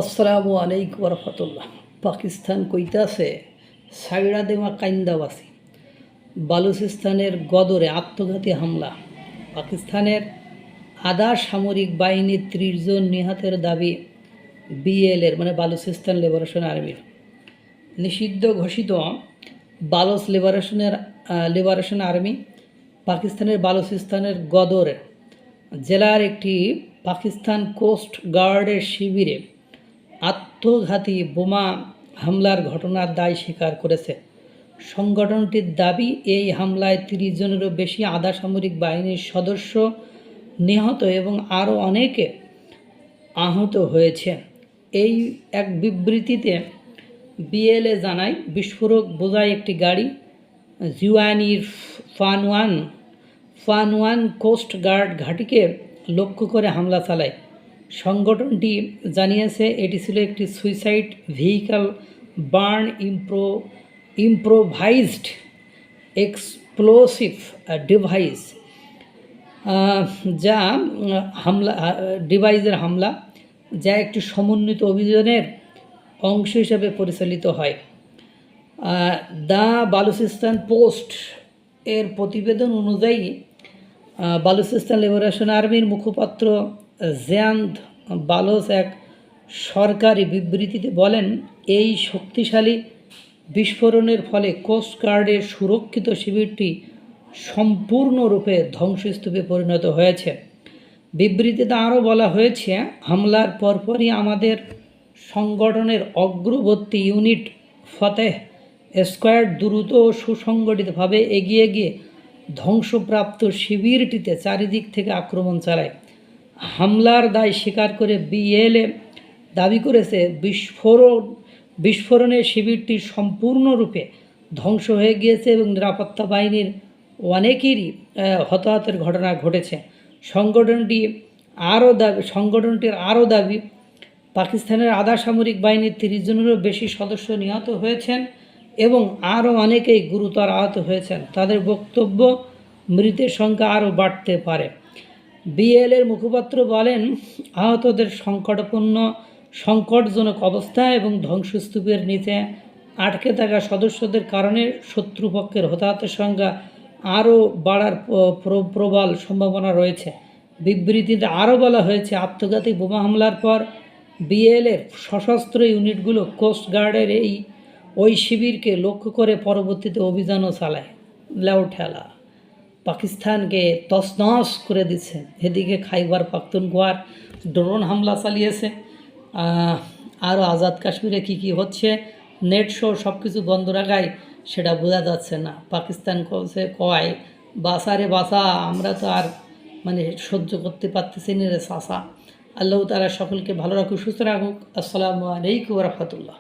আসসালামু আলাইকুম রহমতুল্লাহ। পাকিস্তান কইতাছে সাইড়া দেমা কাইন্দাবাসী। বালুচিস্তানের গদরে আত্মঘাতী হামলা। পাকিস্তানের আধা সামরিক বাহিনীর 30 জন নিহতের দাবি বিএলের মানে বালুচিস্তান লিবারেশন আর্মির। নিষিদ্ধ ঘোষিত বালোচ লিবারেশন আর্মি পাকিস্তানের বালুচিস্তানের গদর জেলার একটি পাকিস্তান কোস্ট গার্ডের শিবিরে আত্মঘাতী বোমা হামলার ঘটনার দায় স্বীকার করেছে। সংগঠনটির দাবি, এই হামলায় 30 জনেরও বেশি আধা সামরিক বাহিনীর সদস্য নিহত এবং আরও অনেকে আহত হয়েছে। এই এক বিবৃতিতে বিএলএ জানায়, বিস্ফোরক বোঝাই একটি গাড়ি জিওয়ানির ফানওয়ান কোস্ট গার্ড ঘাঁটিকে লক্ষ্য করে হামলা চালায়। সংগঠনটি জানিয়েছে এটি ছিল একটি suicide vehicle burn improvised explosive device হামলা যা একটি সমন্বিত অভিযানের অংশ হিসেবে পরিচালিত হয়। দ্য বালুচিস্তান পোস্ট এর প্রতিবেদন অনুযায়ী বালুচিস্তান লিবারেশন আর্মির মুখপাত্র জিয়াদ বালোচ এক সরকারি বিবৃতিতে বলেন, এই শক্তিশালী বিস্ফোরণের ফলে কোস্ট গার্ডের সুরক্ষিত শিবিরটি সম্পূর্ণরূপে ধ্বংসস্তূপে পরিণত হয়েছে। বিবৃতিতে আরও বলা হয়েছে, হামলার পরপরই আমাদের সংগঠনের অগ্রবর্তী ইউনিট ফতেহ স্কোয়াড দ্রুত ও সুসংগঠিতভাবে এগিয়ে গিয়ে ধ্বংসপ্রাপ্ত শিবিরটিতে চারিদিক থেকে আক্রমণ চালায়। হামলার দায় স্বীকার করে বিএলএ দাবি করেছে, বিস্ফোরণে শিবিরটি সম্পূর্ণরূপে ধ্বংস হয়ে গিয়েছে এবং নিরাপত্তা বাহিনীর অনেকেরই হতাহতের ঘটনা ঘটেছে। সংগঠনটির আরও দাবি, পাকিস্তানের আধা সামরিক বাহিনীর 30 জনেরও বেশি সদস্য নিহত হয়েছেন এবং আরও অনেকেই গুরুতর আহত হয়েছেন। তাদের বক্তব্য, মৃতের সংখ্যা আরও বাড়তে পারে। বিএলের মুখপাত্র বলেন, আহতদের সংকটজনক অবস্থা এবং ধ্বংসস্তূপের নিচে আটকে থাকা সদস্যদের কারণে শত্রুপক্ষের হতাহতের সংখ্যা আরও বাড়ার প্রবল সম্ভাবনা রয়েছে। বিবৃতিতে আরও বলা হয়েছে, আত্মঘাতী বোমা হামলার পর বিএলের সশস্ত্র ইউনিটগুলো কোস্ট গার্ডের ওই শিবিরকে লক্ষ্য করে পরবর্তীতে অভিযানও চালায়। ঠেলা পাকিস্তানকে তছনছ করে দিচ্ছে। এদিকে খাইবার পাখতুনখোয়ার ড্রোন হামলা চালিয়েছে। আরও আজাদ কাশ্মীরে কী হচ্ছে, নেট শো সব কিছু বন্ধ রাখায় সেটা বোঝা যাচ্ছে না। পাকিস্তান কয় বাসারে বাসা, আমরা তো আর সহ্য করতে পারতেছি না রে চাষা। আল্লাহ তাআলা সকলকে ভালো রাখুক, সুস্থ রাখুক। আসসালামু আলাইকুম রহমতুল্লাহ।